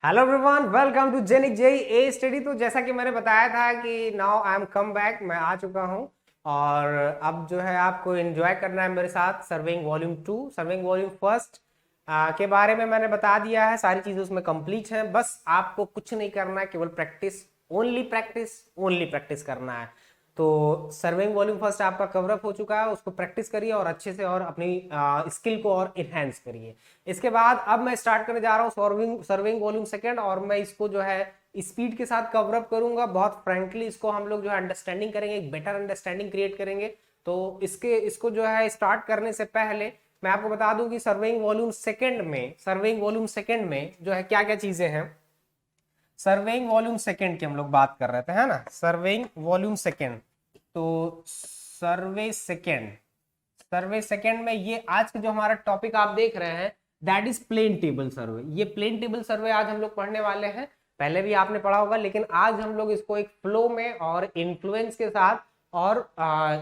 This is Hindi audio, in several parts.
Hello everyone, welcome to Genic JE a study. तो जैसा कि मैंने बताया था कि now I am come back, मैं आ चुका हूं और अब जो है आपको एंजॉय करना है मेरे साथ serving volume 2, serving volume first के बारे में मैंने बता दिया है। सारी चीजें उसमें कंप्लीट हैं, बस आपको कुछ नहीं करना है, केवल practice, only practice, only practice करना है। तो सर्विंग वॉल्यूम फर्स्ट आपका कवर अप हो चुका है, उसको प्रैक्टिस करिए और अच्छे से और अपनी स्किल को और इनहेंस करिए। इसके बाद अब मैं स्टार्ट करने जा रहा हूँ सर्विंग सर्विंग वॉल्यूम सेकंड, और मैं इसको जो है स्पीड के साथ कवर अप करूंगा। बहुत फ्रेंकली इसको हम लोग जो है अंडरस्टैंडिंग करेंगे, एक बेटर अंडरस्टैंडिंग क्रिएट करेंगे। तो इसको जो है स्टार्ट करने से पहले मैं आपको बता दूं कि सर्विंग वॉल्यूम सेकंड में जो है क्या क्या चीजें हैं। सर्वेइंग वॉल्यूम सेकंड की हम लोग बात कर रहे थे, है ना। सर्वेइंग वॉल्यूम सेकंड, तो सर्वे सेकंड में ये आज का जो हमारा टॉपिक आप देख रहे हैं that is plane table survey. ये प्लेन टेबल सर्वे आज हम लोग पढ़ने वाले हैं। पहले भी आपने पढ़ा होगा, लेकिन आज हम लोग इसको एक फ्लो में और इन्फ्लुएंस के साथ और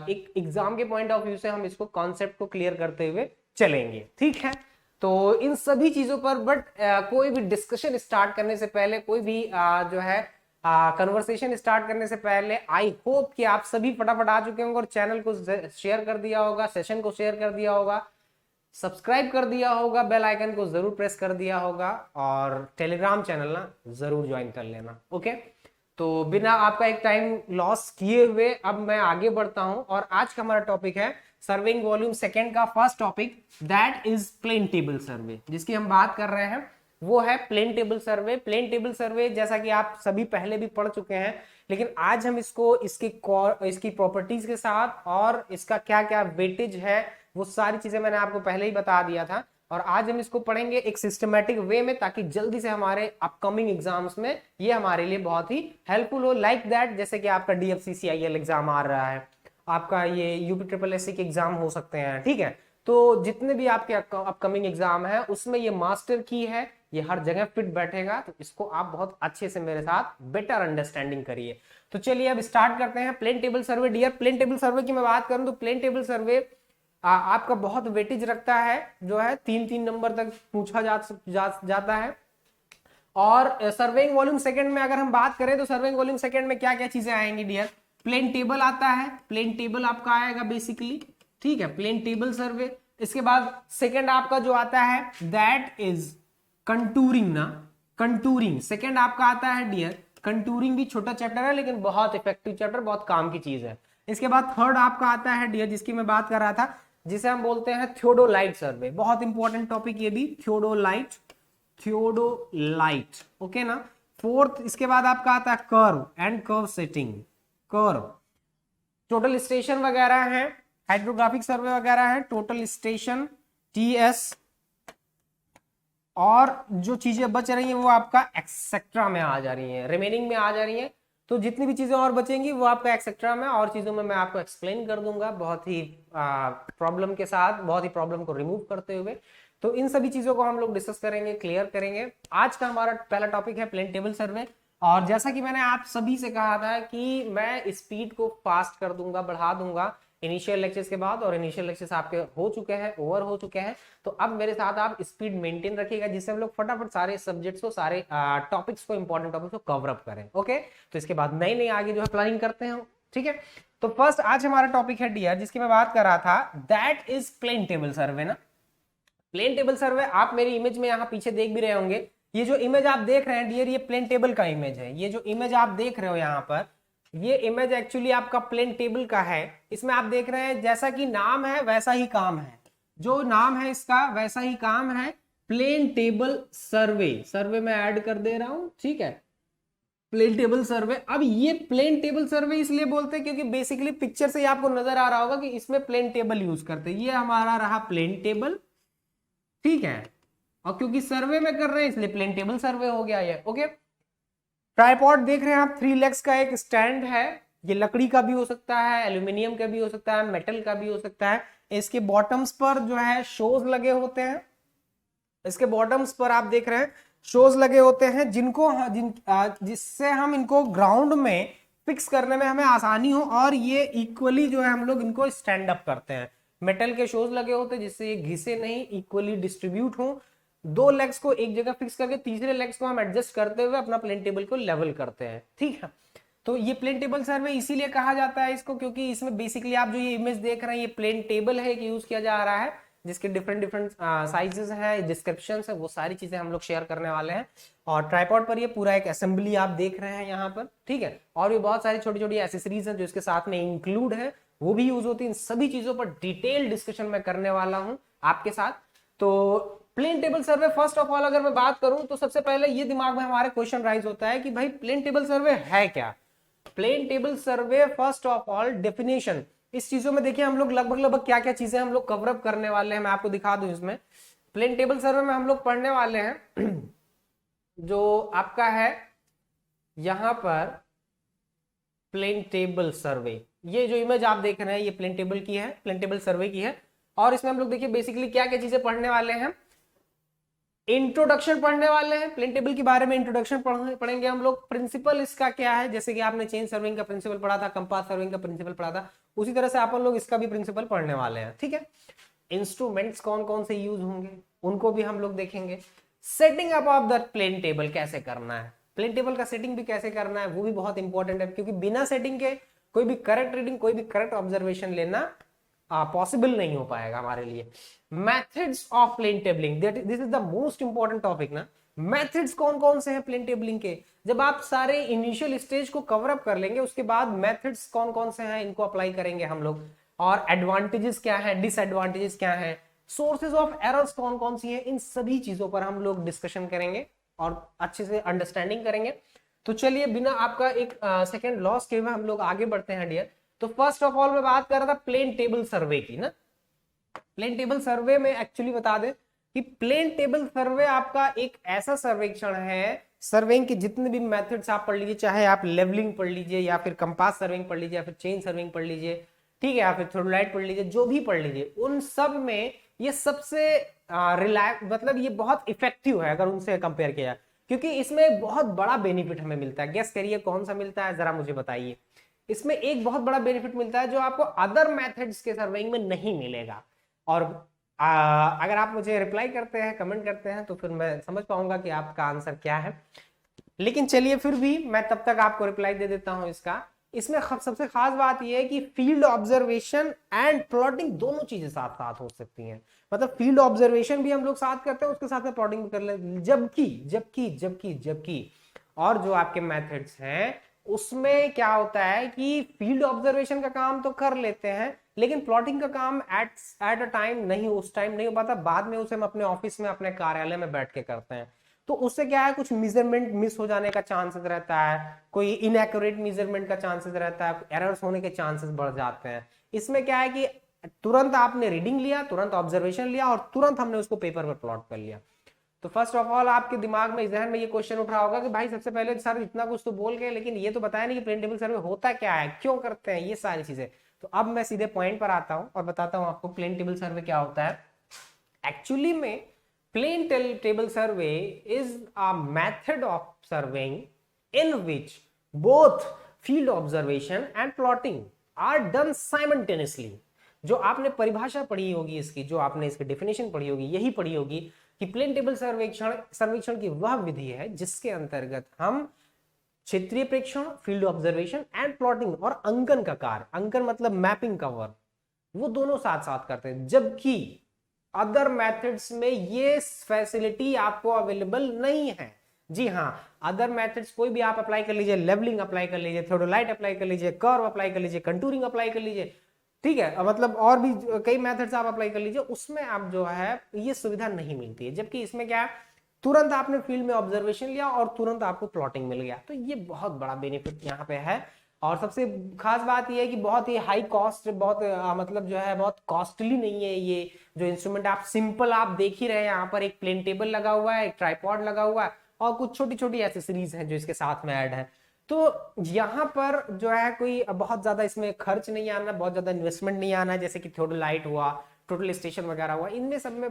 एक एग्जाम के पॉइंट ऑफ व्यू से हम इसको कॉन्सेप्ट को क्लियर करते हुए चलेंगे, ठीक है। तो इन सभी चीजों पर कोई भी डिस्कशन स्टार्ट करने से पहले, कोई भी जो है कन्वर्सेशन स्टार्ट करने से पहले, आई होप कि आप सभी फटाफट आ चुके होंगे और चैनल को शेयर कर दिया होगा, सेशन को शेयर कर दिया होगा, सब्सक्राइब कर दिया होगा, बेल आइकन को जरूर प्रेस कर दिया होगा और टेलीग्राम चैनल ना जरूर ज्वाइन कर लेना, ओके। तो बिना आपका एक टाइम लॉस किए हुए अब मैं आगे बढ़ता हूं और आज का हमारा टॉपिक है सर्विंग वॉल्यूम सेकंड का first topic, that is plane table survey. जिसकी हम बात कर रहे हैं वो है plane table survey. Plane table survey जैसा कि आप सभी पहले भी पढ़ चुके हैं, लेकिन आज हम इसको इसकी प्रॉपर्टीज के साथ और इसका क्या क्या वेटेज है वो सारी चीजें मैंने आपको पहले ही बता दिया था। और आज हम इसको पढ़ेंगे एक सिस्टमेटिक वे में, ताकि जल्दी से हमारे अपकमिंग एग्जाम्स में ये हमारे लिए बहुत ही हेल्पफुल हो। लाइक दैट, जैसे कि आपका DFCCIL एग्जाम आ रहा है, आपका ये UPSSC के एग्जाम हो सकते हैं, ठीक है। तो जितने भी आपके अपकमिंग एग्जाम है उसमें ये मास्टर की है, ये हर जगह फिट बैठेगा। तो इसको आप बहुत अच्छे से मेरे साथ बेटर अंडरस्टैंडिंग करिए। तो चलिए अब स्टार्ट करते हैं plane table survey. Dear, plane table survey की मैं बात करूं तो प्लेन टेबल सर्वे आपका बहुत वेटेज रखता है, जो है 3-3 नंबर तक पूछा जाता है। और सर्वेइंग वॉल्यूम सेकंड में अगर हम बात करें तो सर्वेइंग वॉल्यूम सेकंड में क्या क्या चीजें आएंगी डियर। प्लेन टेबल आता है, प्लेन टेबल आपका आएगा बेसिकली, ठीक है, प्लेन टेबल सर्वे। इसके बाद सेकंड आपका जो आता है दैट इज कंटूरिंग ना, कंटूरिंग सेकंड आपका आता है डियर। कंटूरिंग भी छोटा चैप्टर है लेकिन बहुत इफेक्टिव चैप्टर, बहुत काम की चीज है। इसके बाद थर्ड आपका आता है डियर, जिसकी मैं बात कर रहा था, जिसे हम बोलते हैं थियोडोलाइट सर्वे। बहुत इंपॉर्टेंट टॉपिक ये भी, थियोडोलाइट, थियोडोलाइट, ओके ना। फोर्थ इसके बाद आपका आता है curve and curve setting, curve. Total station वगैरह है, हाइड्रोग्राफिक सर्वे वगैरह है, टोटल स्टेशन TS, और जो चीजें बच रही हैं वो आपका एक्सेट्रा में आ जा रही हैं, रिमेनिंग में आ जा रही हैं। तो जितनी भी चीजें और बचेंगी वो आपका एक्सेट्रा में, और चीजों में मैं आपको एक्सप्लेन कर दूंगा बहुत ही प्रॉब्लम के साथ, बहुत ही प्रॉब्लम को रिमूव करते हुए। तो इन सभी चीजों को हम लोग डिस्कस करेंगे, क्लियर करेंगे। आज का हमारा पहला टॉपिक है प्लेन टेबल सर्वे। और जैसा कि मैंने आप सभी से कहा था कि मैं स्पीड को फास्ट कर दूंगा, बढ़ा दूंगा इनिशियल लेक्चर्स के बाद, और इनिशियल लेक्चर्स आपके हो चुके हैं, ओवर हो चुके हैं। तो अब मेरे साथ आप स्पीड मेंटेन रखिएगा, जिससे हम लोग फटाफट सारे सब्जेक्ट्स को, सारे टॉपिक्स को, इंपॉर्टेंट टॉपिक्स को कवर अप करें, ओके। तो इसके बाद नई नई आगे जो है प्लानिंग करते हैं, ठीक है। तो फर्स्ट आज हमारा टॉपिक है डियर, जिसकी मैं बात कर रहा था, that is plane table survey ना। प्लेन टेबल सर्वे आप मेरी इमेज में यहाँ पीछे देख भी रहे होंगे। ये जो इमेज आप देख रहे हैं डियर, ये प्लेन टेबल का इमेज है। ये जो इमेज आप देख रहे हो यहाँ पर, ये इमेज एक्चुअली आपका प्लेन टेबल का है। इसमें आप देख रहे हैं जैसा कि नाम है वैसा ही काम है, जो नाम है इसका वैसा ही काम है, प्लेन टेबल सर्वे। सर्वे में ऐड कर दे रहा हूं, ठीक है, प्लेन टेबल सर्वे। अब ये प्लेन टेबल सर्वे इसलिए बोलते हैं क्योंकि बेसिकली पिक्चर से ही आपको नजर आ रहा होगा कि इसमें प्लेन टेबल यूज करते हैं। ये हमारा रहा प्लेन टेबल, ठीक है, और क्योंकि सर्वे में कर रहे हैं इसलिए प्लेन टेबल सर्वे हो गया ये, ओके। ट्राइपॉड देख रहे हैं आप, 3 लेग्स का एक स्टैंड है। ये लकड़ी का भी हो सकता है, एल्यूमिनियम का भी हो सकता है, मेटल का भी हो सकता है। इसके बॉटम्स पर जो है शोज लगे होते हैं, इसके बॉटम्स पर आप देख रहे हैं शोज लगे होते हैं, जिससे हम इनको ग्राउंड में फिक्स करने में हमें आसानी हो, और ये इक्वली जो है हम लोग इनको स्टैंड अप करते हैं। मेटल के शोज लगे होते हैं जिससे ये घिसे नहीं, इक्वली डिस्ट्रीब्यूट हो। दो लेग्स को एक जगह फिक्स करके तीसरे लेग्स को हम एडजस्ट करते हुए अपना प्लेन टेबल को लेवल करते हैं, ठीक है। तो ये प्लेन टेबल सर्वे इसीलिए कहा जाता है इसको, क्योंकि इसमें बेसिकली आप जो ये इमेज देख रहे हैं ये प्लेन टेबल है कि यूज किया जा रहा है, जिसके डिफरेंट डिफरेंट साइजेस हैं, डिस्क्रिप्शन है, वो सारी चीजें हम लोग शेयर करने वाले हैं। और ट्राइपॉड पर ये पूरा एक असेंबली आप देख रहे हैं यहाँ पर, ठीक है। और भी बहुत सारी छोटी छोटी एसेसरीज हैं जो इसके साथ में इंक्लूड है, वो भी यूज होती है। इन सभी चीजों पर डिटेल डिस्कशन मैं करने वाला हूँ आपके साथ। तो plane table survey first of all अगर मैं बात करूं तो सबसे पहले ये दिमाग में हमारे क्वेश्चन राइज होता है कि भाई प्लेन टेबल सर्वे है क्या। Plane table survey first of all definition, इस चीजों में देखिए हम लोग लगभग क्या क्या चीजें हम लोग कवर अप करने वाले हैं, मैं आपको दिखा दूं। इसमें प्लेन टेबल सर्वे में हम लोग पढ़ने वाले हैं जो आपका है यहां पर प्लेन टेबल सर्वे, ये जो इमेज आप देख रहे हैं ये प्लेन टेबल की है, प्लेन टेबल सर्वे की है। और इसमें हम लोग देखिए बेसिकली क्या क्या चीजें पढ़ने वाले हैं। इंट्रोडक्शन पढ़ने वाले हैं, प्लेन टेबल के बारे में इंट्रोडक्शन पढ़ेंगे हम लोग। प्रिंसिपल इसका क्या है, जैसे कि आपने चेन सर्विंग का प्रिंसिपल पढ़ा था, कंपास सर्विंग का प्रिंसिपल पढ़ा था, उसी तरह से अपन लोग इसका भी प्रिंसिपल पढ़ने वाले हैं, ठीक है। इंस्ट्रूमेंट्स कौन कौन से यूज होंगे उनको भी हम लोग देखेंगे। Setting up of the plane table कैसे करना है, प्लेन टेबल का सेटिंग भी कैसे करना है वो भी बहुत इंपॉर्टेंट है, क्योंकि बिना सेटिंग के कोई भी करेक्ट रीडिंग, कोई भी करेक्ट ऑब्जर्वेशन लेना पॉसिबल नहीं हो पाएगा हमारे लिए। Methods of plane tabling, this is the most important topic ना। मेथड्स कौन कौन से हैं प्लेन टेबलिंग के, जब आप सारे इनिशियल स्टेज को कवर अप कर लेंगे उसके बाद मेथड्स कौन कौन से हैं इनको अप्लाई करेंगे हम लोग। और एडवांटेजेस क्या है, डिसएडवांटेजेस क्या है, सोर्सेज ऑफ एरर्स कौन कौन सी हैं, इन सभी चीजों पर हम लोग डिस्कशन करेंगे और अच्छे से अंडरस्टैंडिंग करेंगे। तो चलिए बिना आपका एक सेकेंड लॉस के हुए हम लोग आगे बढ़ते हैं डियर। तो फर्स्ट ऑफ ऑल मैं बात कर रहा था प्लेन टेबल सर्वे की ना। प्लेन टेबल सर्वे में एक्चुअली बता दें कि प्लेन टेबल सर्वे आपका एक ऐसा सर्वेक्षण है, सर्वेइंग के जितने भी मेथड्स आप पढ़ लीजिए, चाहे आप लेवलिंग पढ़ लीजिए या फिर कंपास सर्विंग पढ़ लीजिए या फिर चेन सर्विंग पढ़ लीजिए, ठीक है, या फिर थ्रोडलाइट पढ़ लीजिए, जो भी पढ़ लीजिए, उन सब में ये सबसे मतलब ये बहुत इफेक्टिव है अगर उनसे कंपेयर किया जाए, क्योंकि इसमें बहुत बड़ा बेनिफिट हमें मिलता है। गेस करिए कौन सा मिलता है, जरा मुझे बताइए। इसमें एक बहुत बड़ा बेनिफिट मिलता है जो आपको अदर मेथड्स के सर्वेइंग में नहीं मिलेगा। और अगर आप मुझे रिप्लाई करते हैं, कमेंट करते हैं, तो फिर मैं समझ पाऊंगा कि आपका आंसर क्या है। लेकिन चलिए फिर भी मैं तब तक आपको रिप्लाई दे देता हूं इसका। इसमें सबसे खास बात यह है कि फील्ड ऑब्जर्वेशन एंड प्लॉटिंग दोनों चीजें साथ साथ हो सकती हैं। मतलब फील्ड ऑब्जर्वेशन भी हम लोग साथ करते हैं, उसके साथ में प्लॉटिंग भी कर लेते, जबकि और जो आपके मेथड्स हैं उसमें क्या होता है कि फील्ड ऑब्जर्वेशन का काम तो कर लेते हैं, लेकिन प्लॉटिंग का काम एट अ टाइम नहीं, उस टाइम नहीं हो पाता, बाद में उसे हम अपने ऑफिस में, अपने कार्यालय में बैठ के करते हैं। तो उससे क्या है, कुछ मेजरमेंट मिस हो जाने का चांसेस रहता है, कोई इनएक्यूरेट मेजरमेंट का चांसेस रहता है, एरर्स होने के चांसेस बढ़ जाते हैं। इसमें क्या है कि तुरंत आपने रीडिंग लिया, तुरंत ऑब्जर्वेशन लिया और तुरंत हमने उसको पेपर पर प्लॉट कर लिया। तो फर्स्ट ऑफ ऑल आपके दिमाग में, जहन में ये क्वेश्चन उठ रहा होगा कि भाई सबसे पहले सर इतना कुछ तो बोल गए, लेकिन ये तो बताया नहीं कि प्लेन टेबल सर्वे होता क्या है, क्यों करते हैं, ये सारी चीजें। तो अब मैं सीधे पॉइंट पर आता हूं और बताता हूं आपको प्लेन टेबल सर्वे क्या होता है। एक्चुअली में plane table survey is a method of surveying in which both field observation and plotting are done simultaneously. जो आपने परिभाषा पढ़ी होगी इसकी, जो आपने इसकी डेफिनेशन पढ़ी होगी, यही पढ़ी होगी कि प्लेन टेबल सर्वेक्षण की वह विधि है जिसके अंतर्गत हम क्षेत्रीय प्रेक्षण, फील्ड ऑब्जर्वेशन एंड प्लॉटिंग और अंकन का कार्य, अंकन मतलब मैपिंग का वर्क, वो दोनों साथ साथ करते हैं। जबकि अदर मेथड्स में ये फैसिलिटी आपको अवेलेबल नहीं है। जी हाँ, अदर मेथड्स कोई भी आप अप्लाई कर लीजिए, लेवलिंग अप्लाई कर लीजिए, थ्योडोलाइट अप्लाई कर लीजिए, कर्व अप्लाई कर लीजिए, कंटूरिंग अप्लाई कर लीजिए, ठीक है, मतलब और भी कई मेथड्स आप अप्लाई कर लीजिए, उसमें आप जो है ये सुविधा नहीं मिलती है। जबकि इसमें क्या है, तुरंत आपने फील्ड में ऑब्जर्वेशन लिया और तुरंत आपको प्लॉटिंग मिल गया। तो ये बहुत बड़ा बेनिफिट यहाँ पे है। और सबसे खास बात ये है कि बहुत ही हाई कॉस्ट, बहुत मतलब जो है बहुत कॉस्टली नहीं है ये जो इंस्ट्रूमेंट। आप सिंपल आप देख ही रहे हैं, यहाँ पर एक प्लेन टेबल लगा हुआ है, एक ट्राइपॉड लगा हुआ है और कुछ छोटी छोटी एसेसरीज हैं जो इसके साथ में ऐड है। तो यहाँ पर जो है कोई बहुत ज्यादा इसमें खर्च नहीं आना, बहुत ज्यादा इन्वेस्टमेंट नहीं आना, जैसे कि थ्योडोलाइट हुआ, टोटल स्टेशन वगैरह हुआ, इनमें सब में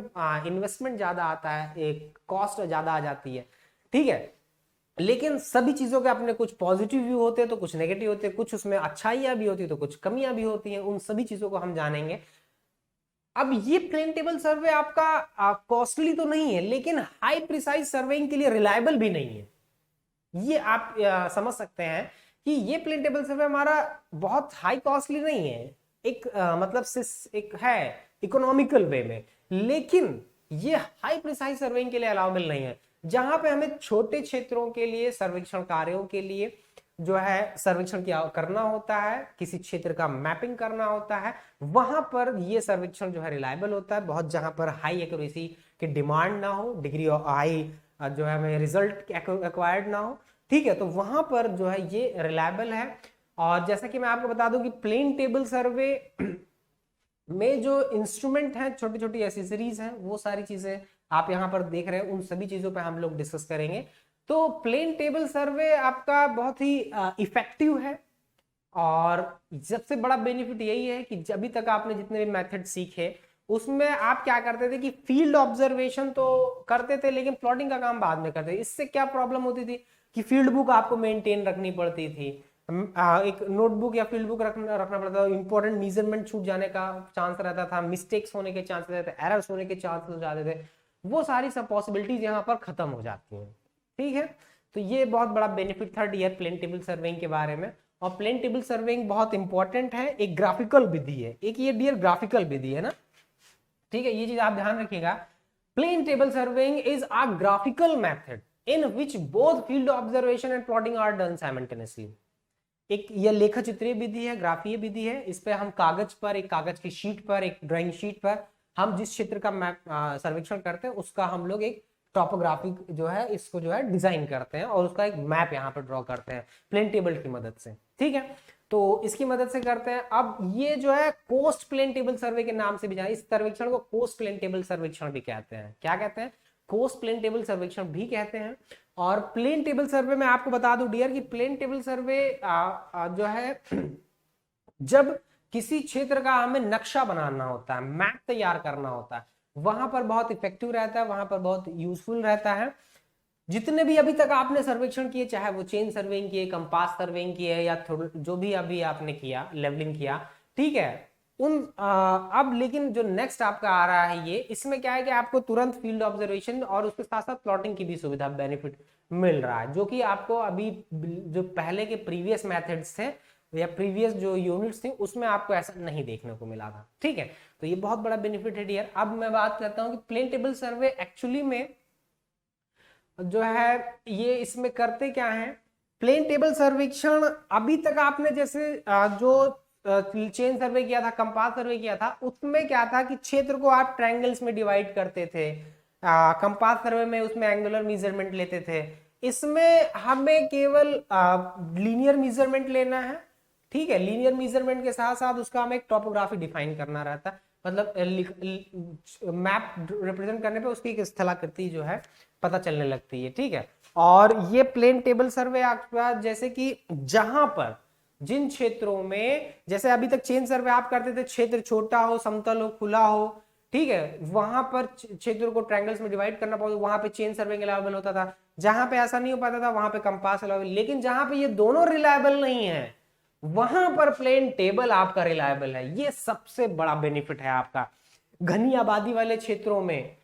इन्वेस्टमेंट ज्यादा आता है, एक कॉस्ट ज्यादा आ जाती है, ठीक है। लेकिन सभी चीजों के अपने कुछ पॉजिटिव व्यू होते हैं तो कुछ नेगेटिव होते हैं, कुछ उसमें अच्छाइयां भी होती है तो कुछ कमियां भी होती हैं। उन सभी चीजों को हम जानेंगे। अब ये प्लेन टेबल सर्वे आपका कॉस्टली तो नहीं है, लेकिन हाई प्रिसाइज सर्वेइंग के लिए रिलायबल भी नहीं है। ये आप समझ सकते हैं कि ये प्लेन टेबल सर्वे हमारा बहुत हाई कॉस्टली नहीं है, एक मतलब एक है इकोनॉमिकल वे में, लेकिन ये हाई प्रिसाइज सर्वेइंग के लिए अलाउबल नहीं है। जहां पे हमें छोटे क्षेत्रों के लिए सर्वेक्षण कार्यों के लिए जो है सर्वेक्षण किया करना होता है, किसी क्षेत्र का मैपिंग करना होता है, वहां पर ये सर्वेक्षण जो है रिलायबल होता है बहुत, जहां पर हाई एक्यूरेसी की डिमांड ना हो, डिग्री ऑफ हाई जो है हमें रिजल्ट एक्वायर्ड ना हो, ठीक है, तो वहां पर जो है ये रिलायबल है। और जैसा कि मैं आपको बता दूं कि प्लेन टेबल सर्वे में जो इंस्ट्रूमेंट हैं, छोटी छोटी एसेसरीज हैं, वो सारी चीजें आप यहाँ पर देख रहे हैं, उन सभी चीजों पे हम लोग डिस्कस करेंगे। तो प्लेन टेबल सर्वे आपका बहुत ही इफेक्टिव है, और सबसे बड़ा बेनिफिट यही है कि अभी तक आपने जितने भी मेथड सीखे उसमें आप क्या करते थे कि फील्ड ऑब्जर्वेशन तो करते थे, लेकिन प्लॉटिंग का काम बाद में करते थे। इससे क्या प्रॉब्लम होती थी कि फील्ड बुक आपको मेंटेन रखनी पड़ती थी, एक नोटबुक या फील्ड बुक रखना पड़ता था, इंपॉर्टेंट मेजरमेंट छूट जाने का चांस रहता था, मिस्टेक्स होने के चांस रहते थे, एरर्स होने के चांस हो जाते थे, वो सारी सब पॉसिबिलिटीज यहाँ पर खत्म हो जाती हैं, ठीक है। तो ये बहुत बड़ा बेनिफिट था डियर प्लेन टेबल सर्वेइंग के बारे में। और प्लेन टेबल सर्वेइंग बहुत इंपॉर्टेंट है, एक ग्राफिकल विधि है, एक ये डियर ग्राफिकल विधि है ना, ठीक है, ये चीज आप ध्यान रखिएगा। Plane table surveying is a graphical method in which both field observation and plotting are done simultaneously. एक यह लेखा चित्रीय विधि है, ग्राफीय विधि है। इस पे हम कागज पर, एक कागज की शीट पर, एक ड्राइंग शीट पर हम जिस क्षेत्र का मैप सर्वेक्षण करते हैं उसका हम लोग एक टॉपोग्राफिक जो है इसको जो है डिजाइन करते हैं, और उसका एक मैप यहाँ पर ड्रॉ करते हैं प्लेन टेबल की मदद से, ठीक है। तो इसकी मदद से करते हैं। अब ये जो है कोस्ट प्लेन टेबल सर्वे के नाम से भी जाना, इस सर्वेक्षण को कोस्ट प्लेन टेबल सर्वेक्षण भी कहते हैं। क्या कहते हैं? कोस्ट प्लेन टेबल सर्वेक्षण भी कहते हैं। और प्लेन टेबल सर्वे में आपको बता दूं डियर कि प्लेन टेबल सर्वे जो है जब किसी क्षेत्र का हमें नक्शा बनाना होता है, मैप तैयार करना होता है, वहां पर बहुत इफेक्टिव रहता है, वहां पर बहुत यूजफुल रहता है। जितने भी अभी तक आपने सर्वेक्षण किए, चाहे वो चेन सर्वेइंग किए, कंपास सर्वेइंग किए, या जो भी अभी आपने किया, लेवलिंग किया, ठीक है, उन अब लेकिन जो नेक्स्ट आपका आ रहा है ये, इसमें क्या है कि आपको तुरंत फील्ड ऑब्जर्वेशन और उसके साथ साथ प्लॉटिंग की भी सुविधा, बेनिफिट मिल रहा है, जो कि आपको अभी जो पहले के प्रीवियस मेथड्स थे या प्रीवियस जो यूनिट्स थी उसमें आपको ऐसा नहीं देखने को मिला था, ठीक है। तो ये बहुत बड़ा बेनिफिट है डियर। अब मैं बात करता हूँ कि प्लेन टेबल सर्वे एक्चुअली में जो है ये इसमें करते क्या है। प्लेन टेबल सर्वेक्षण अभी तक आपने जैसे जो चेन सर्वे किया था, कंपास सर्वे किया था, उसमें क्या था कि क्षेत्र को आप ट्रायंगल्स में डिवाइड करते थे, कंपास सर्वे में उसमें एंगुलर मेजरमेंट लेते थे। इसमें हमें केवल लीनियर मेजरमेंट लेना है, ठीक है। लीनियर मेजरमेंट के साथ साथ उसका हमें एक टॉपोग्राफी डिफाइन करना रहता है, मतलब मैप रिप्रेजेंट करने पे उसकी एक स्थलाकृति जो है पता चलने लगती है, ठीक है। और ये प्लेन टेबल सर्वे आपका जैसे कि जहां पर जिन क्षेत्रों में, जैसे अभी तक चेन सर्वे आप करते थे, क्षेत्र छोटा हो, समतल हो, खुला हो, ठीक है, वहां पर क्षेत्रों को ट्रायंगल्स में डिवाइड करना पड़ता, वहां पे चेन सर्वे अवेलेबल होता था। जहां पे ऐसा नहीं हो पाता था वहां पे कंपास अवेलेबल। लेकिन जहां पे ये दोनों रिलायबल नहीं है वहां पर प्लेन टेबल आपका रिलायबल है। ये सबसे बड़ा बेनिफिट है आपका। घनी आबादी वाले क्षेत्रों में,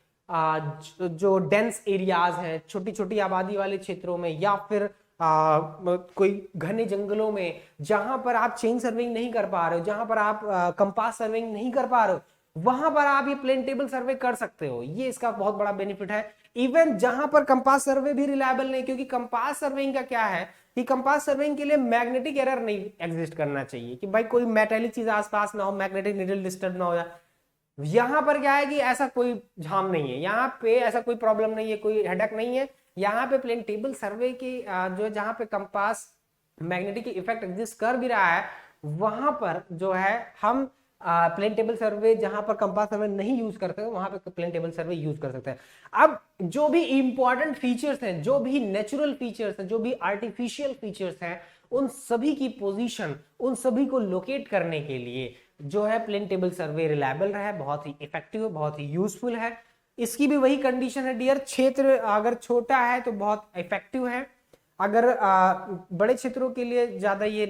जो डेंस एरियाज हैं, छोटी छोटी आबादी वाले क्षेत्रों में, या फिर कोई घने जंगलों में, जहां पर आप चेन सर्वेइंग नहीं कर पा रहे हो, जहां पर आप कंपास सर्वेइंग नहीं कर पा रहे हो, वहां पर आप ये प्लेन टेबल सर्वे कर सकते हो। ये इसका बहुत बड़ा बेनिफिट है। इवन जहां पर कंपास सर्वे भी रिलायबल नहीं, क्योंकि कंपास सर्वेइंग का क्या है कि कंपास सर्वेइंग के लिए मैग्नेटिक एरर नहीं एग्जिस्ट करना चाहिए, कि भाई कोई मेटेलिक चीज आसपास ना हो, मैग्नेटिक नीडल डिस्टर्ब ना हो जाए। यहां पर क्या है कि ऐसा कोई झाम नहीं है, यहाँ पे ऐसा कोई प्रॉब्लम नहीं है, कोई हेडेक नहीं है। यहाँ पे प्लेन टेबल सर्वे की जो जहां पे कंपास मैग्नेटिक इफेक्ट एग्जिस्ट कर भी रहा है, वहां पर जो है हम प्लेन टेबल सर्वे, जहां पर कंपास सर्वे नहीं यूज करते वहां पे प्लेन टेबल सर्वे यूज कर सकते हैं। अब जो भी इंपॉर्टेंट फीचर्स हैं, जो भी नेचुरल फीचर्स हैं, जो भी आर्टिफिशियल फीचर्स हैं, उन सभी की पोजीशन, उन सभी को लोकेट करने के लिए जो है प्लेन टेबल सर्वे रिलायबल है, बहुत ही इफेक्टिव, बहुत ही यूजफुल है। इसकी भी वही कंडीशन है डियर, क्षेत्र अगर छोटा है तो बहुत इफेक्टिव है, अगर बड़े क्षेत्रों के लिए ज्यादा ये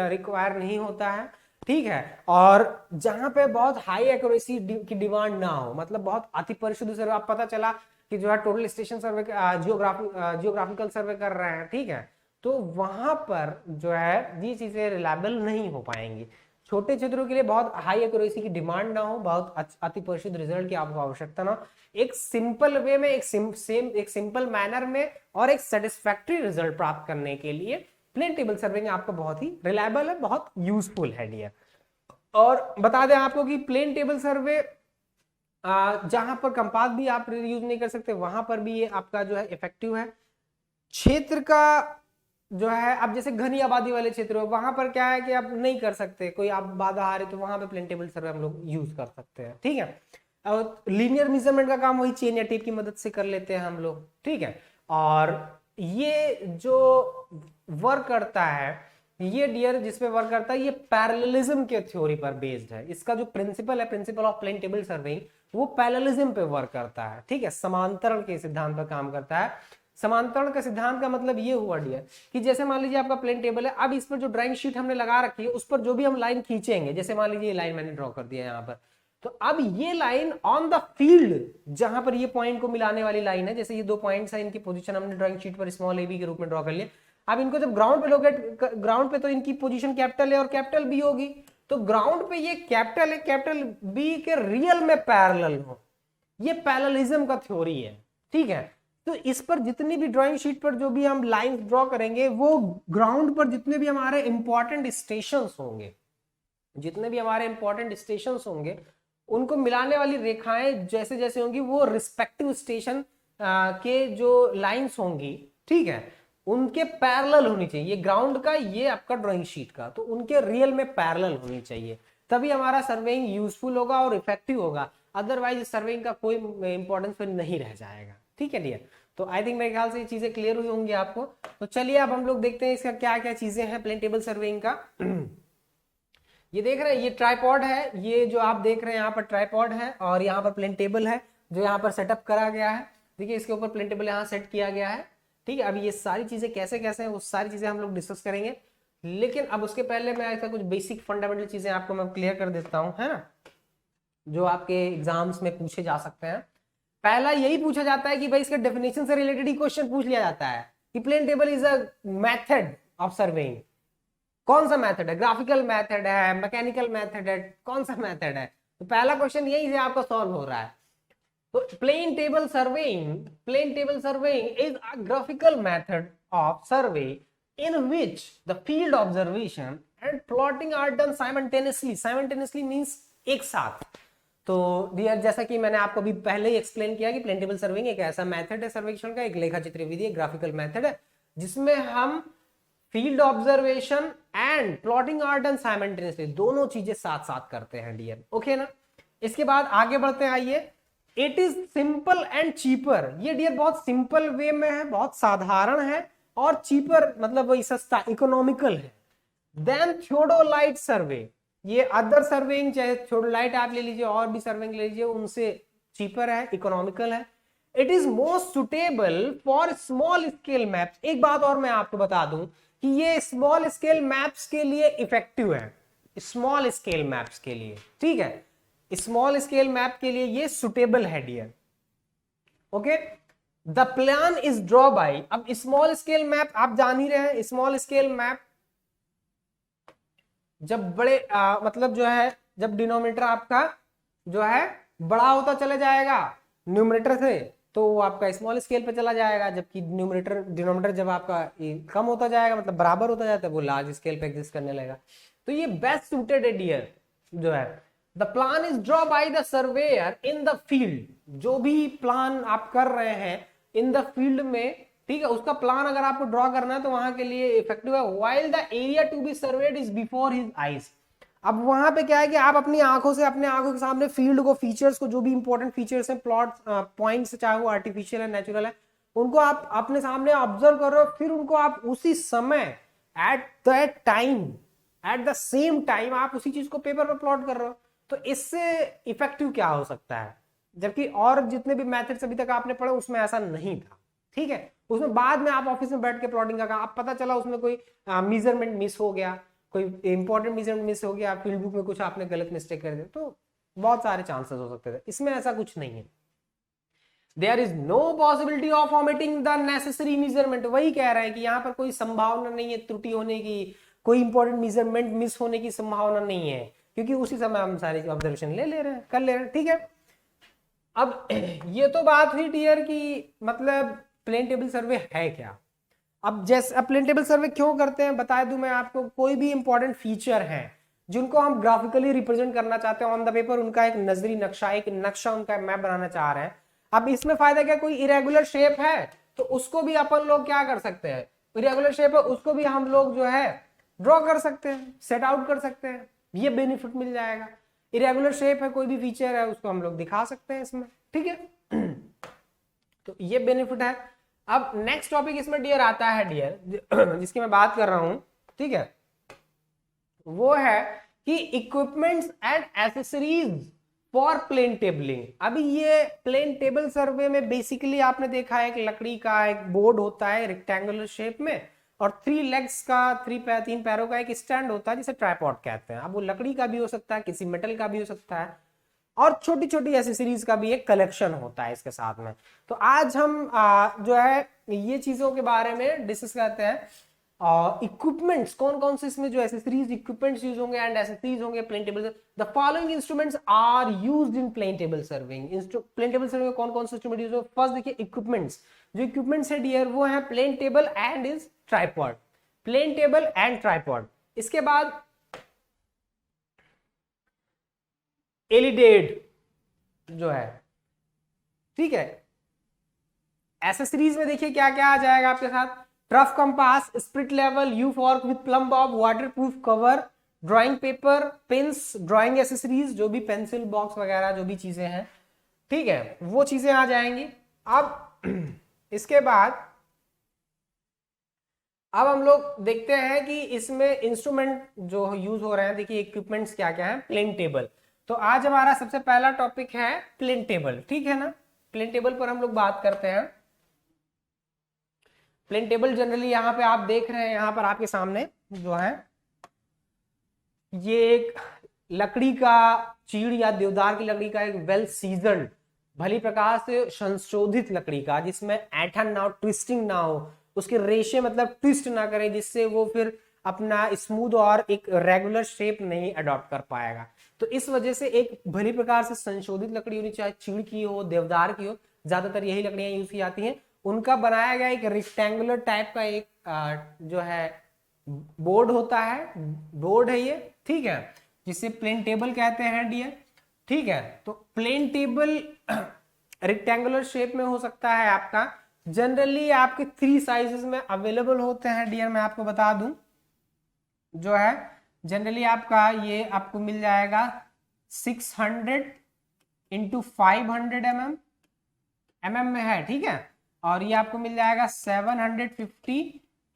रिक्वायर नहीं होता है। ठीक है। और जहां पे बहुत हाई एक्यूरेसी की डिमांड ना हो, मतलब बहुत अति परिशुद्ध सर्वे, आप पता चला कि जो है टोटल स्टेशन सर्वे, जियोग्राफिकल सर्वे कर रहे हैं, ठीक है, तो वहां पर जो है ये चीजें रिलायबल नहीं हो पाएंगी। छोटे क्षेत्रों के लिए बहुत हाई एक्यूरेसी की डिमांड ना हो, बहुत अति परिशुद्ध रिजल्ट की आपको आवश्यकता ना, एक सिंपल वे में, एक सिंपल मैनर में और एक सेटिस्फैक्टरी रिजल्ट प्राप्त करने के लिए प्लेन टेबल सर्विंग आपका बहुत ही रिलायबल है, बहुत यूजफुल है डियर। और बता दें आपको कि प्लेन टेबल सर्वे जहां पर कंपास भी आप यूज नहीं कर सकते, वहां पर भी ये आपका जो है इफेक्टिव है। क्षेत्र का जो है, अब जैसे घनी आबादी वाले क्षेत्र है, वहां पर क्या है कि आप नहीं कर सकते, कोई आप बाधा आ रही तो वहां पे प्लेन टेबल सर्वे हम लोग यूज कर सकते हैं, ठीक है। और लीनियर मेजरमेंट का काम वही चेन या टेप की मदद से कर लेते हैं हम लोग, ठीक है। और ये जो वर्क करता है, ये डियर जिसपे वर्क करता है, ये पैरेललिज्म के थ्योरी पर बेस्ड है। इसका जो प्रिंसिपल है, principle of plane table surveying, वो पैरेललिज्म पे वर्क करता है, ठीक है, समांतरण के सिद्धांत पर काम करता है। समांतरण का सिद्धांत का मतलब ये हुआ डियर कि जैसे मान लीजिए आपका प्लेन टेबल है, अब इस पर जो ड्राइंग शीट हमने लगा रखी है, उस पर जो भी हम लाइन खींचेंगे, जैसे मान लीजिए ये लाइन मैंने ड्रॉ कर दिया है यहाँ पर, तो अब ये लाइन ऑन द फील्ड, जहां पर ये पॉइंट को मिलाने वाली लाइन है, जैसे ये दो पॉइंट्स है, इनकी पोजीशन हमने ड्राइंग शीट पर स्मॉल ए बी के रूप में ड्रॉ कर लिया। अब इनको जब ग्राउंड पे लोकेट, ग्राउंड पे तो इनकी पोजीशन कैपिटल ए और कैपिटल बी होगी, तो ग्राउंड पे ये कैपिटल ए कैपिटल बी के रियल में पैरेलल हो, ये पैरेललिज्म का थ्योरी है, ठीक है। तो इस पर जितनी भी ड्राइंग शीट पर जो भी हम लाइंस ड्रॉ करेंगे, वो ग्राउंड पर जितने भी हमारे इंपॉर्टेंट स्टेशंस होंगे, जितने भी हमारे इंपॉर्टेंट स्टेशंस होंगे, उनको मिलाने वाली रेखाएं जैसे जैसे होंगी, वो रिस्पेक्टिव स्टेशन के जो लाइंस होंगी, ठीक है, उनके पैरेलल होनी चाहिए। ये ग्राउंड का, ये आपका ड्राइंग शीट का, तो उनके रियल में पैरेलल होनी चाहिए, तभी हमारा सर्वेइंग यूजफुल होगा और इफेक्टिव होगा। अदरवाइज सर्वेइंग का कोई इंपॉर्टेंस फिर नहीं रह जाएगा, ठीक है डियर। तो आई थिंक मेरे ख्याल से ये चीजें क्लियर हुई होंगी आपको। तो चलिए अब हम लोग देखते हैं इसका क्या क्या चीजें हैं प्लेन टेबल सर्वेइंग का। ये देख रहे हैं, ये ट्राइपॉड है, ये जो आप देख रहे हैं यहाँ पर ट्राइपॉड है, और यहाँ पर प्लेन टेबल है जो यहाँ पर सेटअप करा गया है। देखिए इसके ऊपर प्लेन टेबल यहाँ सेट किया गया है, ठीक है। अब ये सारी चीजें कैसे कैसे हैं, वो सारी चीजें हम लोग डिस्कस करेंगे, लेकिन अब उसके पहले मैं ऐसा कुछ बेसिक फंडामेंटल चीजें आपको मैं क्लियर कर देता हूँ, है ना, जो आपके एग्जाम्स में पूछे जा सकते हैं। पहला यही पूछा जाता है कि भाई इसके डेफिनेशन से रिलेटेड ही क्वेश्चन पूछ लिया जाता है कि plane table is a method of surveying. कौन सा मेथड है, ग्राफिकल मेथड है, मैकेनिकल मेथड है, कौन सा मेथड है? तो पहला क्वेश्चन यही से आपका सॉल्व हो रहा है। तो plane table surveying is a graphical method of survey in which the field observation and plotting are done simultaneously means एक साथ। तो डियर जैसा कि मैंने आपको अभी पहले ही एक्सप्लेन किया कि प्लेन टेबल सर्वेइंग एक ऐसा मेथड है सर्वेक्षण का, एक लेखा चित्र विधि, एक ग्राफिकल मेथड है, जिसमें हम field observation and plotting are done simultaneously, दोनों चीजें साथ साथ करते हैं डियर, ओके ना। इसके बाद आगे बढ़ते हैं, आइए। It is simple and cheaper, ये डियर बहुत सिंपल वे में है, बहुत साधारण है, और चीपर मतलब वही सस्ता, इकोनॉमिकल है देन थियोडोलाइट सर्वे। ये अदर सर्वेइंग, चाहे थियोडोलाइट आप ले लीजिए, और भी सर्वेइंग ले लीजिए, उनसे चीपर है, इकोनॉमिकल है। It is most suitable for small scale maps. एक बात और मैं आपको बता दूं कि ये स्मॉल स्केल मैप्स के लिए इफेक्टिव है, स्मॉल स्केल मैप्स के लिए, ठीक है, स्मॉल स्केल मैप के लिए ये सुटेबल है dear, okay. The plan is draw by, अब स्मॉल स्केल मैप आप जान ही रहे हैं, स्मॉल स्केल मैप जब बड़े मतलब जो है, जब डिनोमिनेटर आपका जो है बड़ा होता चला जाएगा न्यूमरेटर से, तो वो आपका स्मॉल स्केल पे चला जाएगा, जबकि न्यूमरेटर डिनोमिनेटर जब आपका कम होता जाएगा, मतलब बराबर होता जाता है, वो लार्ज स्केल पे एग्जिस्ट करने लगेगा। तो ये बेस्ट सूटेड है डियर जो है। The plan is draw by the surveyor in the field, जो भी प्लान आप कर रहे हैं इन द फील्ड में, ठीक है, उसका प्लान अगर आपको ड्रॉ करना है तो वहां के लिए इफेक्टिव है। While the area to be surveyed is before his eyes, अब वहां पे क्या है कि आप अपनी आंखों से, अपने आंखों के सामने फील्ड को, फीचर्स को, जो भी इंपॉर्टेंट फीचर्स हैं, प्लॉट पॉइंट्स, चाहे वो आर्टिफिशियल है नेचुरल है, उनको आप अपने सामने ऑब्जर्व कर रहे हो, फिर उनको आप उसी समय at that time, at the same time आप उसी चीज को पेपर पर प्लॉट कर रहे हो। तो इससे इफेक्टिव क्या हो सकता है, जबकि और जितने भी मेथड्स अभी तक आपने पढ़े उसमें ऐसा नहीं था, ठीक है। उसमें बाद में आप ऑफिस में बैठ के प्लॉटिंग का काम, अब पता चला उसमें कोई मेजरमेंट मिस हो गया, कोई इंपॉर्टेंट मेजरमेंट मिस हो गया, आप फील्ड बुक में कुछ आपने गलत मिस्टेक कर दिया, तो बहुत सारे चांसेस हो सकते थे। इसमें ऐसा कुछ नहीं है, there is no possibility of omitting the necessary measurement. वही कह रहा है कि यहाँ पर कोई संभावना नहीं है त्रुटि होने की, कोई इंपॉर्टेंट मेजरमेंट मिस होने की संभावना नहीं है, क्योंकि उसी समय हम सारे ऑब्जर्वेशन ले रहे हैं, कर ले रहे हैं, ठीक है। अब ये तो बात हुई डियर की मतलब प्लेन टेबल सर्वे है क्या। अब जैसे अब प्लेन टेबल सर्वे क्यों करते हैं बता दूं मैं आपको। कोई भी इंपॉर्टेंट फीचर है जिनको हम ग्राफिकली रिप्रेजेंट करना चाहते हैं ऑन द पेपर, उनका एक नजरी नक्शा, एक नक्शा उनका मैप बनाना चाह रहे हैं। अब इसमें फायदा क्या, कोई इरेगुलर शेप है तो उसको भी अपन लोग क्या कर सकते हैं, इरेगुलर शेप है उसको भी हम लोग जो है ड्रॉ कर सकते हैं, सेट आउट कर सकते हैं, ये बेनिफिट मिल जाएगा। इरेगुलर शेप है, कोई भी फीचर है उसको हम लोग दिखा सकते हैं इसमें, ठीक है। तो ये बेनिफिट है। अब नेक्स्ट टॉपिक इसमें डियर आता है डियर जिसकी मैं बात कर रहा हूं, ठीक है, वो है कि equipments and accessories for plane tabling. अभी ये प्लेन टेबल सर्वे में बेसिकली आपने देखा है एक लकड़ी का एक बोर्ड होता है रेक्टेंगुलर शेप में, और 3 लेग्स का 3 पैरों का एक स्टैंड होता है जिसे ट्राइपॉड कहते हैं। अब वो लकड़ी का भी हो सकता है, किसी मेटल का भी हो सकता है, और छोटी छोटी एसेसरीज का भी एक कलेक्शन होता है इसके साथ में। तो आज हम जो है ये चीजों के बारे में डिस्कस करते हैं। इक्विपमेंट्स कौन कौन से इसमें जो एसेसरीज इक्विपमेंट्स यूज होंगे एंड एसेसरीज होंगे plane table. The following instruments are used in plane table surveying. Plane table surveying में कौन कौन से इंस्ट्रूमेंट यूज होंगे। फर्स्ट देखिए इक्विपमेंट्स, जो इक्विपमेंट्स है डियर वो है plane table and is tripod, plane table and tripod. इसके बाद एलिडेड जो है, ठीक है। एसेसरीज में देखिए क्या क्या आ जाएगा आपके साथ, trough compass, spirit level, U fork with plumb bob, waterproof cover, drawing paper, pens, drawing accessories, जो भी पेंसिल बॉक्स वगैरह जो भी चीजें हैं, ठीक है, वो चीजें आ जाएंगी। अब इसके बाद अब हम लोग देखते हैं कि इसमें इंस्ट्रूमेंट जो यूज हो रहे हैं। देखिए इक्विपमेंट्स क्या क्या है, प्लेन टेबल। तो आज हमारा सबसे पहला टॉपिक है प्लेन टेबल, ठीक है ना। प्लेन टेबल पर हम लोग बात करते हैं। प्लेन टेबल जनरली यहाँ पे आप देख रहे हैं, यहाँ पर आपके सामने जो है ये एक लकड़ी का चीड़ या देवदार की लकड़ी का एक वेल सीजन्ड, भली प्रकार से संशोधित लकड़ी का, जिसमें ऐंठन ना हो, ट्विस्टिंग ना हो, उसके रेशे मतलब ट्विस्ट ना करे, जिससे वो फिर अपना स्मूथ और एक रेगुलर शेप नहीं अडॉप्ट कर पाएगा। तो इस वजह से एक भली प्रकार से संशोधित लकड़ी होनी, चाहे चीड़ की हो, देवदार की हो, ज्यादातर यही लकड़ियां यूज की जाती हैं। उनका बनाया गया एक रेक्टेंगुलर टाइप का एक जो है बोर्ड होता है, बोर्ड है ये, ठीक है, जिसे प्लेन टेबल कहते हैं डियर, ठीक है। तो प्लेन टेबल रेक्टेंगुलर शेप में हो सकता है आपका, जनरली आपके 3 साइजेस में अवेलेबल होते हैं डियर। मैं आपको बता दूं जो है जनरली आपका ये आपको मिल जाएगा 600 इंटू 500 mm में है, ठीक है, और ये आपको मिल जाएगा 750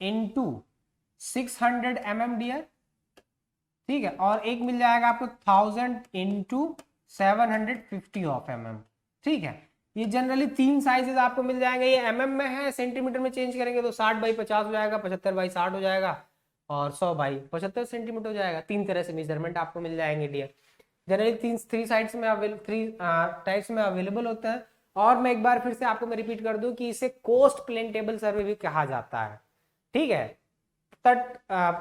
इंटू 600 mm डियर, ठीक है, और एक मिल जाएगा आपको 1000 इंटू 750 ऑफ mm, ठीक है। ये जनरली 3 साइजेस आपको मिल जाएंगे। ये mm में है, सेंटीमीटर में चेंज करेंगे तो 60/50 हो जाएगा, 75/60 हो जाएगा, और 100/75 सेंटीमीटर हो जाएगा। 3 तरह से मेजरमेंट आपको मिल जाएंगे डियर। जनरली 3 साइड्स में 3 टाइप्स में अवेलेबल होता है। और मैं एक बार फिर से आपको मैं रिपीट कर दूं कि इसे कोस्ट प्लेन टेबल सर्वे भी कहा जाता है, ठीक है। तट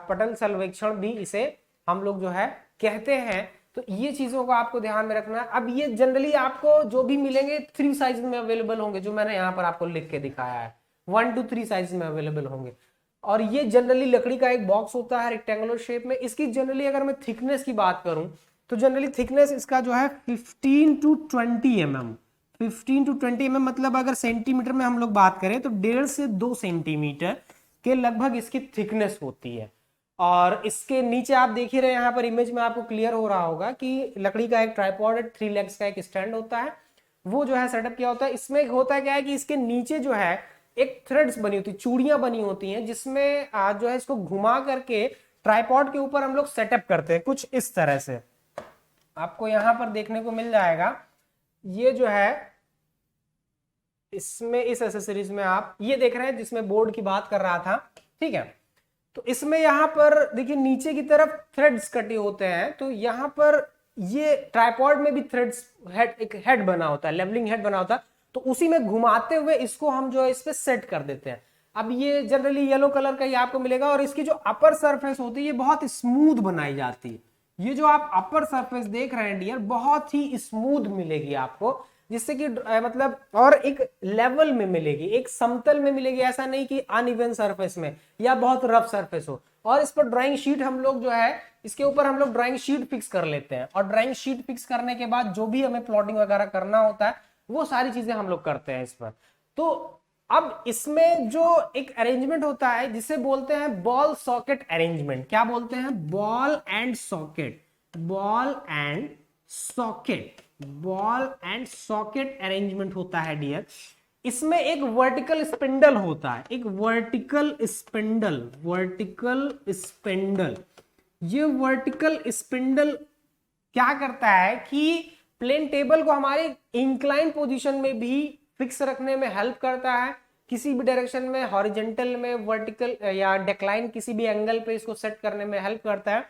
पटल सर्वेक्षण भी इसे हम लोग जो है कहते हैं। तो ये चीजों को आपको ध्यान में रखना है। अब ये जनरली आपको जो भी मिलेंगे 3 साइज में अवेलेबल होंगे, जो मैंने यहाँ पर आपको लिख के दिखाया है, 1 to 3 साइज में अवेलेबल होंगे। और ये जनरली लकड़ी का एक बॉक्स होता है रेक्टेंगुलर शेप में। इसकी जनरली अगर मैं थिकनेस की बात करूं तो जनरली थिकनेस इसका जो है 15 to 20 mm, 15 to 20 mm मतलब अगर सेंटीमीटर में हम लोग बात करें तो 1.5 से 2 सेंटीमीटर के लगभग इसकी थिकनेस होती है। और इसके नीचे आप देख ही रहे हैं यहाँ पर इमेज में आपको क्लियर हो रहा होगा कि लकड़ी का एक ट्राइपॉड, 3 लेग्स का एक स्टैंड होता है, वो जो है सेटअप किया होता है। इसमें होता क्या है कि इसके नीचे जो है एक थ्रेड्स बनी होती है, चूड़ियां बनी होती हैं, जिसमें जो है इसको घुमा करके ट्राइपॉड के ऊपर हम लोग सेटअप करते हैं कुछ इस तरह से। आपको यहां पर देखने को मिल जाएगा ये जो है इसमें इस एसेसरीज में आप ये देख रहे हैं जिसमें बोर्ड की बात कर रहा था, ठीक है। तो इसमें यहाँ पर देखिए नीचे की तरफ थ्रेड्स कटे होते हैं, तो यहाँ पर ये ट्राइपॉड में भी थ्रेड्स एक हेड बना होता है, लेवलिंग हेड बना होता है, तो उसी में घुमाते हुए इसको हम जो है इस पे सेट कर देते हैं। अब ये जनरली येलो कलर का ही आपको मिलेगा और इसकी जो अपर सरफेस होती है ये बहुत स्मूथ बनाई जाती है। ये जो आप अपर सरफेस देख रहे हैं डियर, बहुत ही स्मूथ मिलेगी आपको, जिससे कि मतलब और एक लेवल में मिलेगी, एक समतल में मिलेगी, ऐसा नहीं कि अनइवन सरफेस में या बहुत रफ सरफेस हो। और इस पर ड्राइंग शीट हम लोग जो है इसके ऊपर हम लोग ड्राइंग शीट फिक्स कर लेते हैं, और ड्राइंग शीट फिक्स करने के बाद जो भी हमें प्लॉटिंग वगैरह करना होता है वो सारी चीजें हम लोग करते हैं इस पर। तो अब इसमें जो एक अरेंजमेंट होता है जिसे बोलते हैं बॉल सॉकेट अरेंजमेंट। क्या बोलते हैं? Ball and socket, ball and socket, ball and socket arrangement होता है डियर। इसमें एक वर्टिकल स्पिंडल होता है, एक वर्टिकल स्पिंडल, वर्टिकल स्पिंडल। ये वर्टिकल स्पिंडल क्या करता है कि प्लेन टेबल को हमारे इंक्लाइन पोजीशन में भी फिक्स रखने में हेल्प करता है, किसी भी डायरेक्शन में, हॉरिजेंटल में, वर्टिकल या डिक्लाइन किसी भी एंगल पे इसको सेट करने में हेल्प करता है।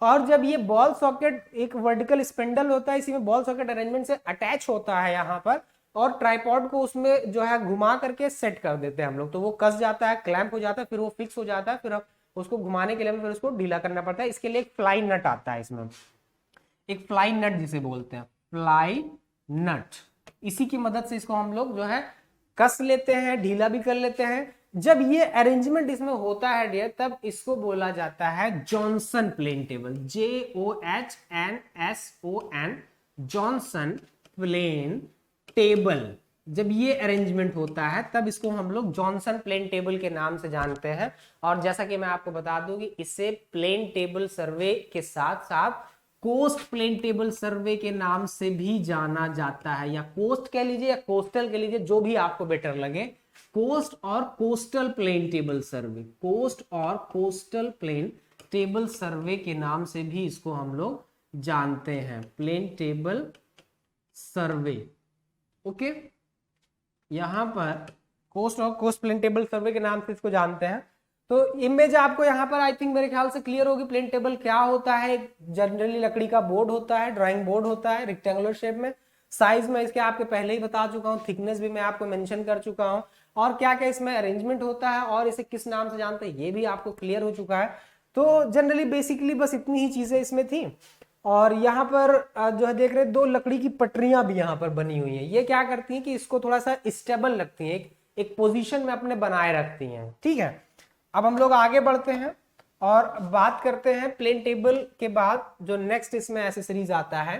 और जब ये बॉल सॉकेट एक वर्टिकल स्पिंडल होता है, इसी में बॉल सॉकेट अरेंजमेंट से अटैच होता है यहाँ पर, और ट्राइपॉड को उसमें जो है घुमा करके सेट कर देते हैं हम लोग, तो वो कस जाता है, क्लैंप हो जाता है, फिर वो फिक्स हो जाता है, फिर उसको घुमाने के लिए फिर उसको ढीला करना पड़ता है। इसके लिए एक फ्लाई नट आता है इसमें, एक फ्लाई नट जिसे बोलते हैं, फ्लाई नट। इसी की मदद से इसको हम लोग जो है कस लेते हैं, ढीला भी कर लेते हैं। जब ये अरेंजमेंट इसमें होता है डियर, तब इसको बोला जाता है Johnson plane table, JOHNSON, Johnson plane table. जब ये अरेंजमेंट होता है तब इसको हम लोग जॉनसन प्लेन टेबल के नाम से जानते हैं। और जैसा कि मैं आपको बता दूं कि इसे प्लेन टेबल सर्वे के साथ साथ कोस्ट प्लेन टेबल सर्वे के नाम से भी जाना जाता है, या कोस्ट कह लीजिए या कोस्टल कह लीजिए, जो भी आपको बेटर लगे। कोस्ट और coastal plane table survey, coast और कोस्टल प्लेन टेबल सर्वे के नाम से भी इसको हम लोग जानते हैं, प्लेन टेबल सर्वे। ओके, यहां पर कोस्ट और कोस्ट प्लेन टेबल सर्वे के नाम से इसको जानते हैं। तो इमेज आपको यहाँ पर आई थिंक मेरे ख्याल से क्लियर होगी। प्लेन टेबल क्या होता है? जनरली लकड़ी का बोर्ड होता है, ड्राइंग बोर्ड होता है रेक्टेंगुलर शेप में। साइज में इसके आपके पहले ही बता चुका हूँ, थिकनेस भी मैं आपको मेंशन कर चुका हूँ, और क्या क्या इसमें अरेंजमेंट होता है और इसे किस नाम से जानते हैं ये भी आपको क्लियर हो चुका है। तो जनरली बेसिकली बस इतनी ही चीजें इसमें थी। और यहाँ पर जो है देख रहे हैं, दो लकड़ी की पटरियां भी यहाँ पर बनी हुई हैं। ये क्या करती हैं कि इसको थोड़ा सा स्टेबल रखती हैं, एक पोजीशन में अपने बनाए रखती हैं। ठीक है, अब हम लोग आगे बढ़ते हैं और बात करते हैं प्लेन टेबल के बाद जो नेक्स्ट इसमें एसेसरीज आता है।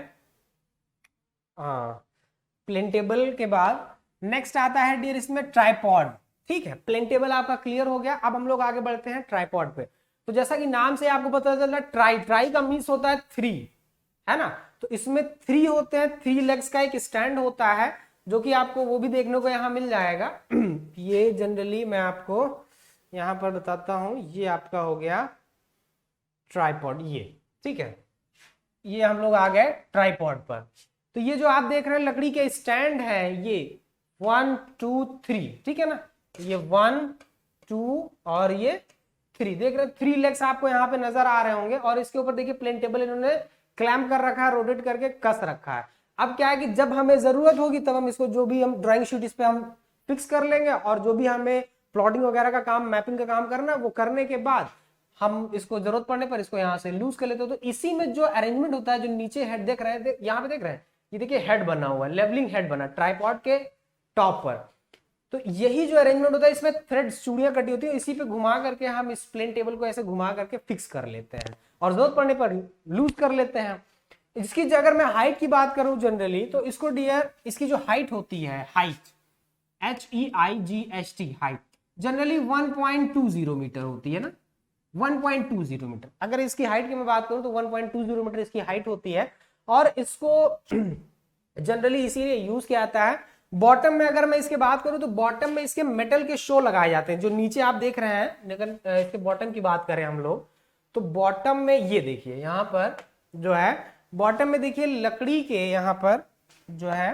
प्लेन टेबल के बाद नेक्स्ट आता है डियर इसमें ट्राइपॉड। ठीक है, प्लेन टेबल आपका क्लियर हो गया। अब हम लोग आगे बढ़ते हैं ट्राइपॉड पे। तो जैसा कि नाम से आपको पता चल रहा है, ट्राई, ट्राई का मीन्स होता है थ्री, है ना। तो इसमें थ्री होते हैं, थ्री लेग्स का एक स्टैंड होता है, जो कि आपको वो भी देखने को यहाँ मिल जाएगा। ये जनरली मैं आपको यहां पर बताता हूं, ये आपका हो गया ट्राइपॉड, ये ठीक है। ये हम लोग आ गए ट्राइपॉड पर। तो ये जो आप देख रहे हैं लकड़ी के स्टैंड है, ये 1 2 3, ठीक है ना। ये 1 2 और ये 3, देख रहे हैं 3 लेग्स आपको यहाँ पे नजर आ रहे होंगे। और इसके ऊपर देखिए प्लेन टेबल इन्होंने क्लैम्प कर रखा है, रोटेट करके कस रखा है। अब क्या है कि जब हमें जरूरत होगी तब हम इसको, जो भी हम ड्राइंग शीट इस पे हम फिक्स कर लेंगे, और जो भी हमें प्लॉटिंग वगैरह का काम, मैपिंग का काम करना, वो करने के बाद हम इसको जरूरत पड़ने पर इसको यहाँ से लूज कर लेते हो। तो इसी में जो अरेंजमेंट होता है, जो नीचे हेड देख रहे हैं, यहाँ पे देख रहे हैं, ये देखिए हेड बना हुआ है, लेवलिंग हेड बना ट्राइपॉड के टॉप पर। तो यही जो अरेंजमेंट होता है, इसमें थ्रेड्स, चूड़ियां कटी होती है, इसी पे घुमा करके हम इस प्लेन टेबल को ऐसे घुमा करके फिक्स कर लेते हैं, और जरूरत पड़ने पर लूज कर लेते हैं। इसकी अगर मैं हाइट की बात करूं जनरली, तो इसको डियर, इसकी जो हाइट होती है, height HEIGHT, height generally 1.20 metre होती है ना, 1.20 मीटर। अगर इसकी हाइट की मैं बात करूं तो 1.20 मीटर इसकी हाइट होती है। और इसको जनरली इसीलिए यूज किया जाता है। बॉटम में अगर मैं इसके बात करूं तो बॉटम में इसके मेटल के शो लगाए जाते हैं, जो नीचे आप देख रहे हैं। अगर इसके बॉटम की बात करें हम लोग, तो बॉटम में ये देखिए, यहाँ पर जो है बॉटम में देखिए लकड़ी के यहाँ पर जो है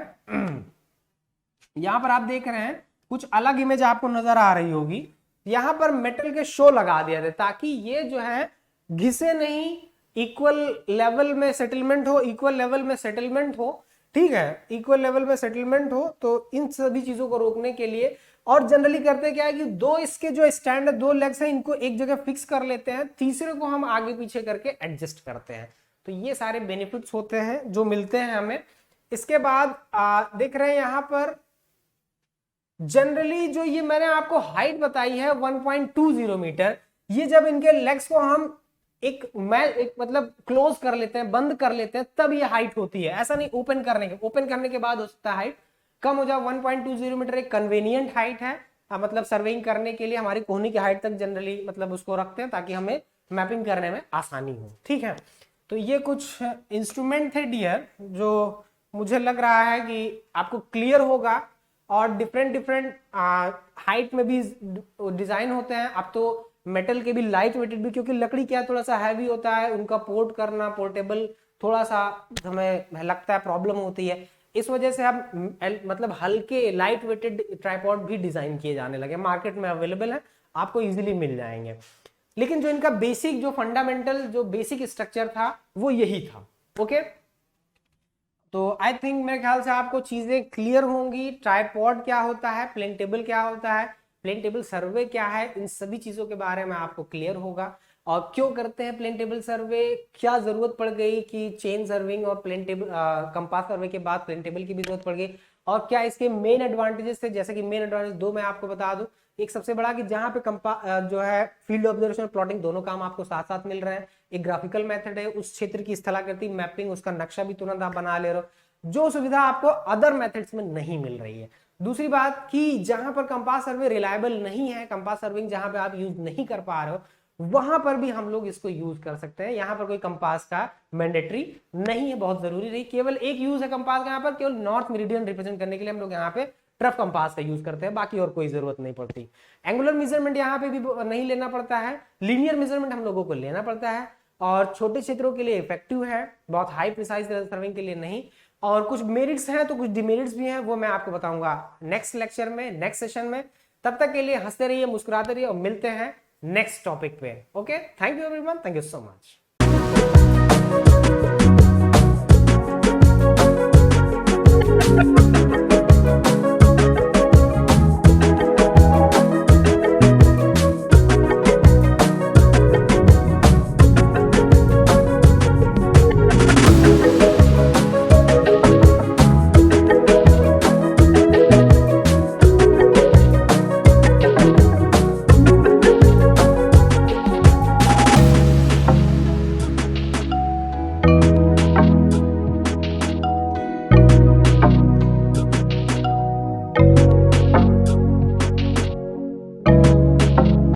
यहाँ पर आप देख रहे हैं कुछ अलग इमेज आपको नजर आ रही होगी। यहाँ पर मेटल के शो लगा दिया था ताकि ये जो है घिसे नहीं, इक्वल लेवल में सेटलमेंट हो, इक्वल लेवल में सेटलमेंट हो, ठीक है, इक्वल लेवल में सेटलमेंट हो। तो इन सभी चीजों को रोकने के लिए, और जनरली करते क्या है कि दो इसके जो स्टैंड है, दो लेग्स हैं, इनको एक जगह फिक्स कर लेते हैं, तीसरे को हम आगे पीछे करके एडजस्ट करते हैं। तो ये सारे बेनिफिट्स होते हैं जो मिलते हैं हमें। इसके बाद देख रहे हैं यहाँ पर जनरली जो ये मैंने आपको हाइट बताई है 1.20 मीटर, ये जब इनके लेग्स को हम एक मतलब क्लोज कर लेते हैं, बंद कर लेते हैं, तब ये हाइट होती है। ऐसा नहीं ओपन करने के बाद हो सकता है हाइट कम हो जाए। 1.20 मीटर एक कन्वीनियंट हाइट है, मतलब सर्वेइंग करने के लिए हमारी कोहनी की हाइट तक जनरली मतलब उसको रखते हैं ताकि हमें मैपिंग करने में आसानी हो, ठीक है। तो ये कुछ इंस्ट्रूमेंट थे डियर, जो मुझे लग रहा है कि आपको क्लियर होगा। और डिफरेंट हाइट में भी डिजाइन होते हैं। अब तो मेटल के भी लाइट वेटेड भी, क्योंकि लकड़ी क्या थोड़ा सा हैवी होता है, उनका पोर्ट करना, पोर्टेबल थोड़ा सा हमें लगता है प्रॉब्लम होती है। इस वजह से हम मतलब हल्के लाइट वेटेड ट्राइपॉड भी डिजाइन किए जाने लगे, मार्केट में अवेलेबल है, आपको इजीली मिल जाएंगे। लेकिन जो इनका बेसिक जो फंडामेंटल जो बेसिक स्ट्रक्चर था वो यही था, ओके। तो आई थिंक मेरे ख्याल से आपको चीजें क्लियर होंगी। ट्राइपॉड क्या होता है, प्लेन टेबल क्या होता है, प्लेन टेबल सर्वे क्या है, इन सभी चीजों के बारे में आपको क्लियर होगा। और क्यों करते हैं प्लेन टेबल सर्वे, क्या जरूरत पड़ गई कि चेन सर्विंग और प्लेन टेबल कंपास सर्वे के बाद प्लेन टेबल की भी जरूरत पड़ गई, और क्या इसके मेन एडवांटेजेस थे। जैसे कि मेन एडवांटेज दो मैं आपको बता दूं। एक सबसे बड़ा कि जहां पे जो है फील्ड ऑब्जर्वेशन और प्लॉटिंग दोनों काम आपको साथ साथ मिल रहे हैं। एक ग्राफिकल मेथड है, उस क्षेत्र की स्थलाकृति मैपिंग, उसका नक्शा भी तुरंत आप बना ले रहे हो, जो सुविधा आपको अदर मेथड्स में नहीं मिल रही है। दूसरी बात कि जहां पर कंपास सर्वे रिलायबल नहीं है, कंपास सर्विंग जहां पे आप यूज नहीं कर पा रहे हो, वहां पर भी हम लोग इसको यूज कर सकते हैं। यहाँ पर कोई कंपास का मैंडेटरी नहीं है, बहुत जरूरी नहीं। केवल एक यूज है कंपास का यहाँ पर, केवल नॉर्थ मेरिडियन रिप्रेजेंट करने के लिए हम लोग यहाँ पे ट्रफ कंपास का यूज करते हैं, बाकी और कोई जरूरत नहीं पड़ती। एंगुलर मेजरमेंट यहाँ पे भी नहीं लेना पड़ता है, लीनियर मेजरमेंट हम लोगों को लेना पड़ता है, और छोटे क्षेत्रों के लिए इफेक्टिव है, बहुत हाई प्रिसाइज सर्विंग के लिए नहीं। और कुछ मेरिट्स हैं तो कुछ डिमेरिट्स भी हैं, वो मैं आपको बताऊंगा नेक्स्ट लेक्चर में, नेक्स्ट सेशन में। तब तक के लिए हंसते रहिए, मुस्कुराते रहिए, और मिलते हैं नेक्स्ट टॉपिक पे। Okay, thank you everyone, thank you so much.